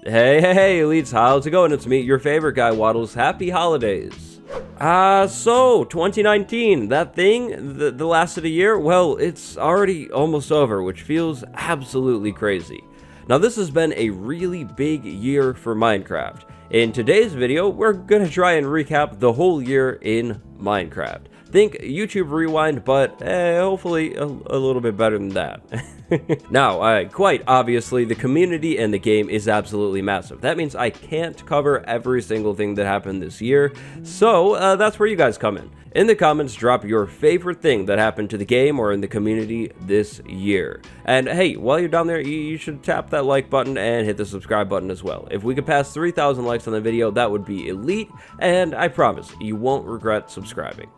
Hey, elites, how's it going? It's me, your favorite guy, Waddles. Happy holidays. So 2019, that thing that lasted a year, well, it's already almost over, which feels absolutely crazy. Now, this has been a really big year for Minecraft. In today's video, we're gonna try and recap the whole year in Minecraft. Think YouTube Rewind, but hopefully a little bit better than that. Now, quite obviously, the community in the game is absolutely massive. That means I can't cover every single thing that happened this year, so that's where you guys come in. In the comments, drop your favorite thing that happened to the game or in the community this year. And hey, while you're down there, you should tap that like button and hit the subscribe button as well. If we could pass 3,000 likes on the video, that would be elite, and I promise you won't regret subscribing.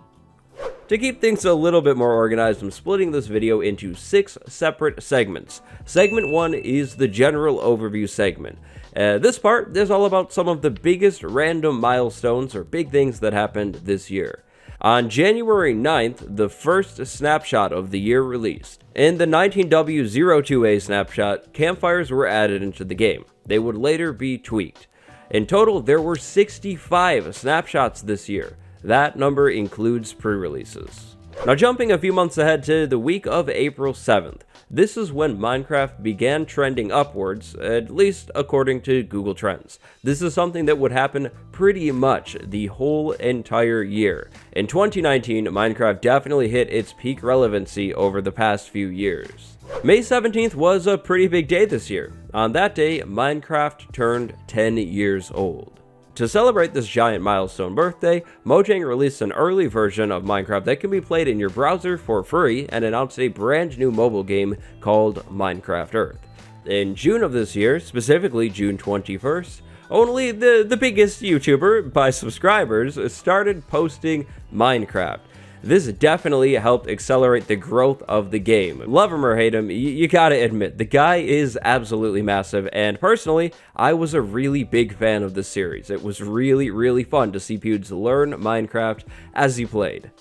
To keep things a little bit more organized, I'm splitting this video into 6 separate segments. Segment 1 is the general overview segment. This part is all about some of the biggest random milestones or big things that happened this year. On January 9th, the first snapshot of the year released. In the 19W02A snapshot, campfires were added into the game. They would later be tweaked. In total, there were 65 snapshots this year. That number includes pre-releases. Now, jumping a few months ahead to the week of April 7th, this is when Minecraft began trending upwards, at least according to Google Trends. This is something that would happen pretty much the whole entire year. In 2019, Minecraft definitely hit its peak relevancy over the past few years. May 17th was a pretty big day this year. On that day, Minecraft turned 10 years old. To celebrate this giant milestone birthday, Mojang released an early version of Minecraft that can be played in your browser for free and announced a brand new mobile game called Minecraft Earth. In June of this year, specifically June 21st, only the biggest YouTuber by subscribers started posting Minecraft. This definitely helped accelerate the growth of the game. Love him or hate him, you gotta admit, the guy is absolutely massive, and personally, I was a really big fan of this series. It was really fun to see Pewds learn Minecraft as he played.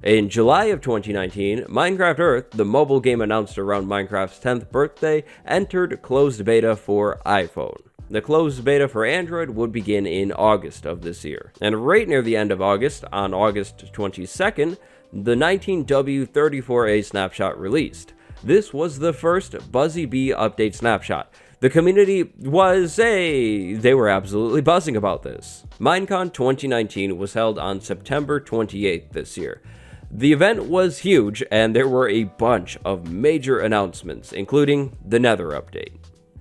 In July of 2019, Minecraft Earth, the mobile game announced around Minecraft's 10th birthday, entered closed beta for iPhone. The closed beta for Android would begin in August of this year. And right near the end of August, on August 22nd, the 19W34A snapshot released. This was the first Buzzy Bee update snapshot. The community they were absolutely buzzing about this. Minecon 2019 was held on September 28th this year. The event was huge, and there were a bunch of major announcements, including the Nether update.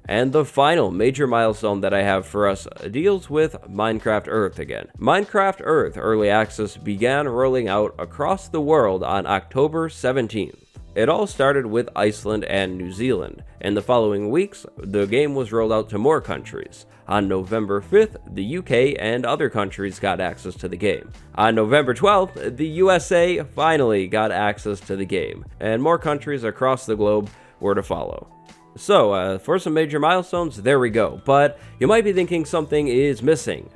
And the final major milestone that I have for us deals with Minecraft Earth again. Minecraft Earth Early Access began rolling out across the world on October 17th. It all started with Iceland and New Zealand. In the following weeks, the game was rolled out to more countries. On November 5th, the UK and other countries got access to the game. On November 12th, the USA finally got access to the game, and more countries across the globe were to follow. So, for some major milestones, there we go. But you might be thinking something is missing.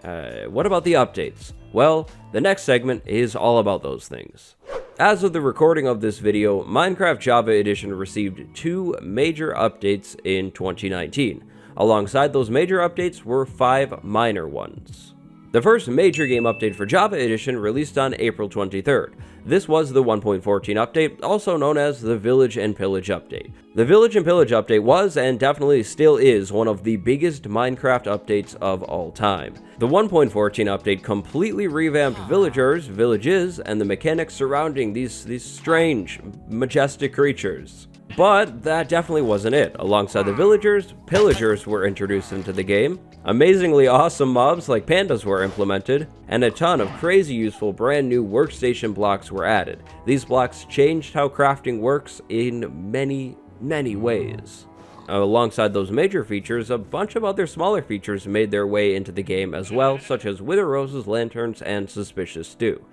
What about the updates? Well, the next segment is all about those things. As of the recording of this video, Minecraft Java Edition received 2 major updates in 2019. Alongside those major updates were 5 minor ones. The first major game update for Java Edition released on April 23rd. This was the 1.14 update, also known as the Village and Pillage update. The Village and Pillage update was, and definitely still is, one of the biggest Minecraft updates of all time. The 1.14 update completely revamped villagers, villages, and the mechanics surrounding these strange, majestic creatures. But that definitely wasn't it. Alongside the villagers, pillagers were introduced into the game. Amazingly awesome mobs like pandas were implemented, and a ton of crazy useful brand new workstation blocks were added. These blocks changed how crafting works in many ways. Alongside those major features, a bunch of other smaller features made their way into the game as well, such as Wither Roses, Lanterns, and Suspicious Stew.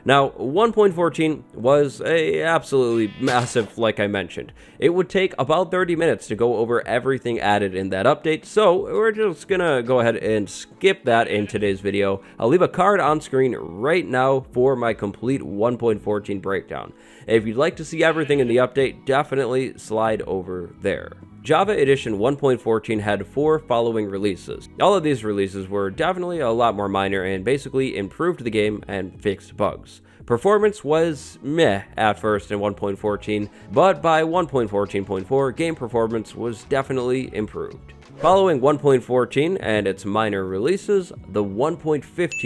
Now, 1.14 was absolutely massive, like I mentioned. It would take about 30 minutes to go over everything added in that update, so we're just gonna go ahead and skip that in today's video. I'll leave a card on screen right now for my complete 1.14 breakdown. If you'd like to see everything in the update, definitely slide over there. Java Edition 1.14 had 4 following releases. All of these releases were definitely a lot more minor and basically improved the game and fixed bugs. Performance was meh at first in 1.14, but by 1.14.4, game performance was definitely improved. Following 1.14 and its minor releases, the 1.15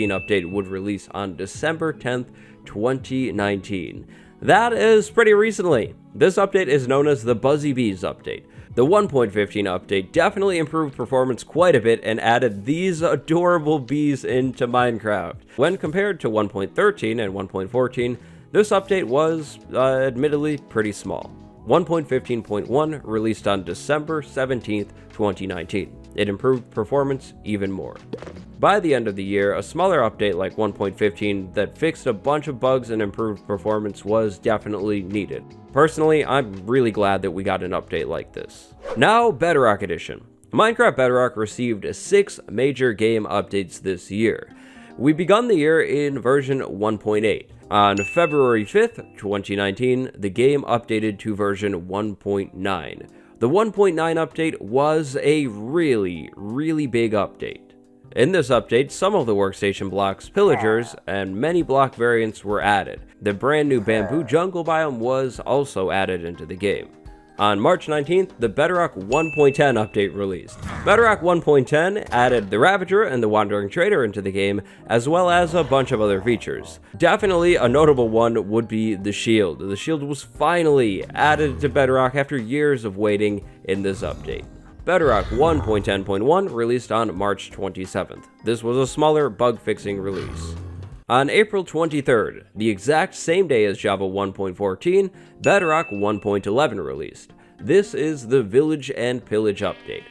update would release on December 10th, 2019. That is pretty recently. This update is known as the Buzzy Bees update. The 1.15 update definitely improved performance quite a bit and added these adorable bees into Minecraft. When compared to 1.13 and 1.14, this update was, admittedly, pretty small. 1.15.1 released on December 17th, 2019. It improved performance even more. By the end of the year, a smaller update like 1.15 that fixed a bunch of bugs and improved performance was definitely needed. Personally, I'm really glad that we got an update like this. Now, Bedrock Edition. Minecraft Bedrock received 6 major game updates this year. We begun the year in version 1.8. On February 5th, 2019, the game updated to version 1.9. The 1.9 update was a really big update. In this update, some of the workstation blocks, pillagers, and many block variants were added. The brand new bamboo jungle biome was also added into the game. On March 19th, the Bedrock 1.10 update released. Bedrock 1.10 added the Ravager and the Wandering Trader into the game, as well as a bunch of other features. Definitely a notable one would be the shield. The shield was finally added to Bedrock after years of waiting in this update. Bedrock 1.10.1 released on March 27th. This was a smaller bug-fixing release. On April 23rd, the exact same day as Java 1.14, Bedrock 1.11 released. This is the Village and Pillage update.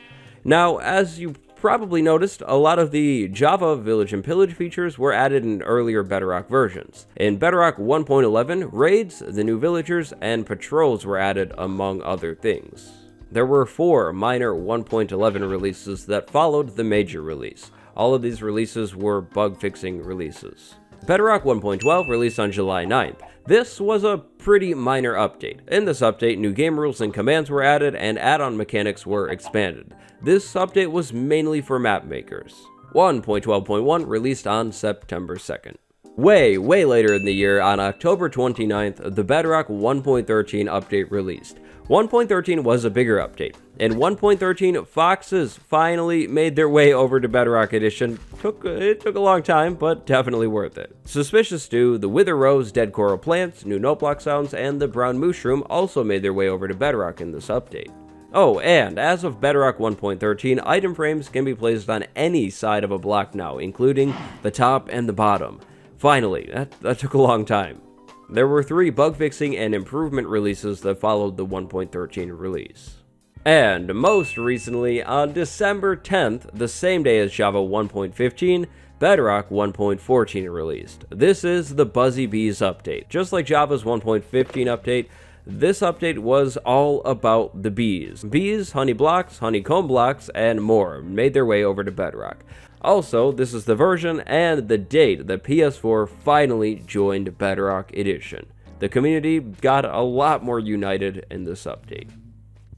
Now, as you probably noticed, a lot of the Java Village and Pillage features were added in earlier Bedrock versions. In Bedrock 1.11, raids, the new villagers, and patrols were added, among other things. There were 4 minor 1.11 releases that followed the major release. All of these releases were bug-fixing releases. Bedrock 1.12 released on July 9th. This was a pretty minor update. In this update, new game rules and commands were added and add-on mechanics were expanded. This update was mainly for map makers. 1.12.1 released on September 2nd. Way later in the year, on October 29th, the Bedrock 1.13 update released. 1.13 was a bigger update. In 1.13, foxes finally made their way over to Bedrock Edition. It took a long time, but definitely worth it. Suspicious Stew, the Wither Rose, Dead Coral Plants, new note block sounds, and the Brown Mushroom also made their way over to Bedrock in this update. Oh, and as of Bedrock 1.13, item frames can be placed on any side of a block now, including the top and the bottom. Finally, that took a long time. There were 3 bug fixing and improvement releases that followed the 1.13 release. And most recently, on December 10th, the same day as Java 1.15, Bedrock 1.14 released. This is the Buzzy Bees update. Just like Java's 1.15 update, this update was all about the bees. Bees, honey blocks, honeycomb blocks, and more made their way over to Bedrock. Also, this is the version and the date that PS4 finally joined Bedrock Edition. The community got a lot more united in this update.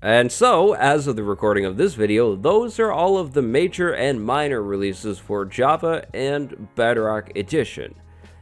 And so, as of the recording of this video, those are all of the major and minor releases for Java and Bedrock Edition.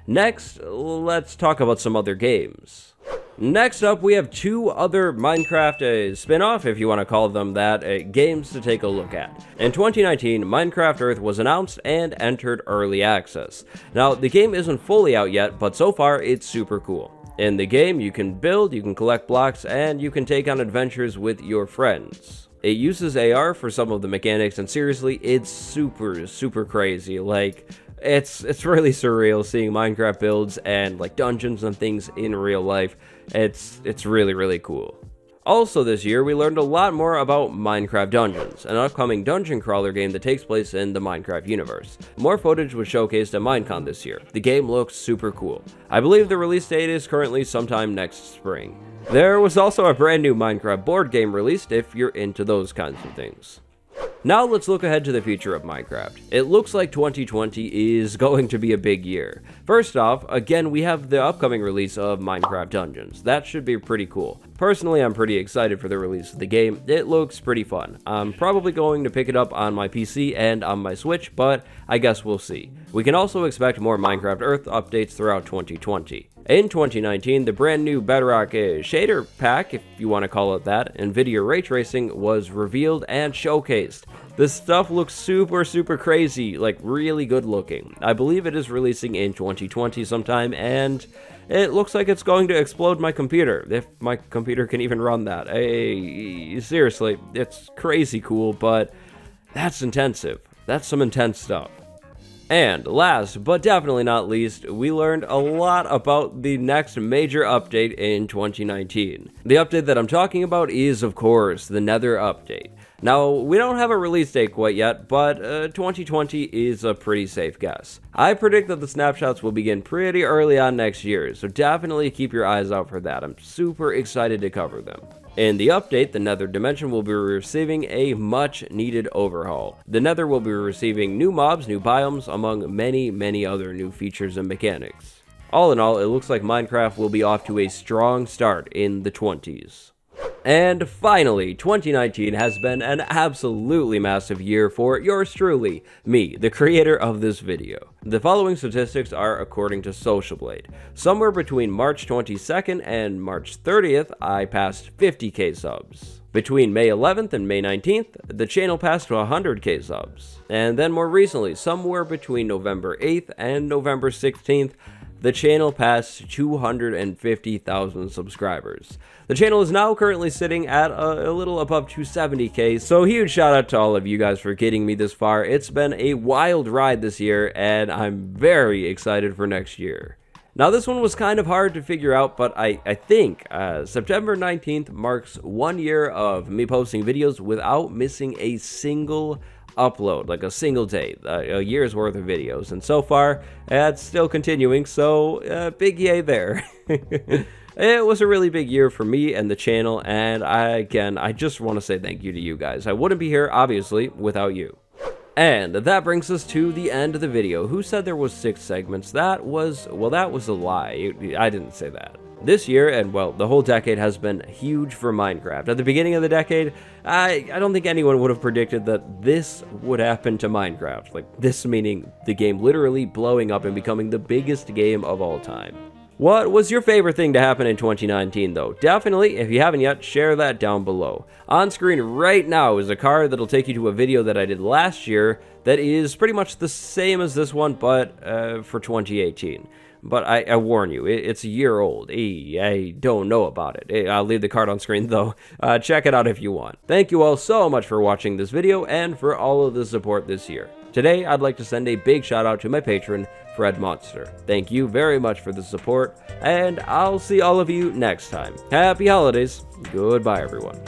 Next, let's talk about some other games. Next up, we have 2 other Minecraft spin-off, if you want to call them that, games to take a look at. In 2019, Minecraft Earth was announced and entered early access. Now, the game isn't fully out yet, but so far, it's super cool. In the game, you can build, you can collect blocks, and you can take on adventures with your friends. It uses AR for some of the mechanics, and seriously, it's super crazy. Like, it's really surreal seeing Minecraft builds and like dungeons and things in real life. It's really cool. Also this year, we learned a lot more about Minecraft Dungeons, an upcoming dungeon crawler game that takes place in the Minecraft universe. More footage was showcased at Minecon this year. The game looks super cool. I believe the release date is currently sometime next spring. There was also a brand new Minecraft board game released if you're into those kinds of things. Now let's look ahead to the future of Minecraft. It looks like 2020 is going to be a big year. First off, again, we have the upcoming release of Minecraft Dungeons. That should be pretty cool. Personally, I'm pretty excited for the release of the game. It looks pretty fun. I'm probably going to pick it up on my PC and on my Switch, but I guess we'll see. We can also expect more Minecraft Earth updates throughout 2020. In 2019, the brand new Bedrock shader pack, if you want to call it that, NVIDIA Ray Tracing, was revealed and showcased. This stuff looks super crazy, like really good looking. I believe it is releasing in 2020 sometime, and it looks like it's going to explode my computer, if my computer can even run that. Seriously, it's crazy cool, but that's intensive. That's some intense stuff. And last, but definitely not least, we learned a lot about the next major update in 2019. The update that I'm talking about is, of course, the Nether update. Now, we don't have a release date quite yet, but 2020 is a pretty safe guess. I predict that the snapshots will begin pretty early on next year, so definitely keep your eyes out for that. I'm super excited to cover them. In the update, the Nether Dimension will be receiving a much-needed overhaul. The Nether will be receiving new mobs, new biomes, among many other new features and mechanics. All in all, it looks like Minecraft will be off to a strong start in the 20s. And finally, 2019 has been an absolutely massive year for yours truly, me, the creator of this video. The following statistics are according to Social Blade. Somewhere between March 22nd and March 30th, I passed 50k subs. Between May 11th and May 19th, the channel passed 100k subs. And then more recently, somewhere between November 8th and November 16th, the channel passed 250,000 subscribers. The channel is now currently sitting at a little above 270k, so huge shout out to all of you guys for getting me this far. It's been a wild ride this year, and I'm very excited for next year. Now, this one was kind of hard to figure out, but I think September 19th marks 1 year of me posting videos without missing a single upload, like a single day, a year's worth of videos, and so far it's still continuing, so big yay there. It was a really big year for me and the channel, and I just want to say thank you to you guys. I wouldn't be here, obviously, without you. And that brings us to the end of the video. Who said there was 6 segments? That was a lie. I didn't say that. This year, and well, the whole decade has been huge for Minecraft. At the beginning of the decade, I don't think anyone would have predicted that this would happen to Minecraft. Like, this meaning the game literally blowing up and becoming the biggest game of all time. What was your favorite thing to happen in 2019 though? Definitely, if you haven't yet, share that down below. On screen right now is a card that'll take you to a video that I did last year that is pretty much the same as this one, but for 2018. But I warn you, it's a year old. I don't know about it. I'll leave the card on screen though. Check it out if you want. Thank you all so much for watching this video and for all of the support this year. Today, I'd like to send a big shout out to my patron, Fred Monster. Thank you very much for the support, and I'll see all of you next time. Happy holidays. Goodbye, everyone.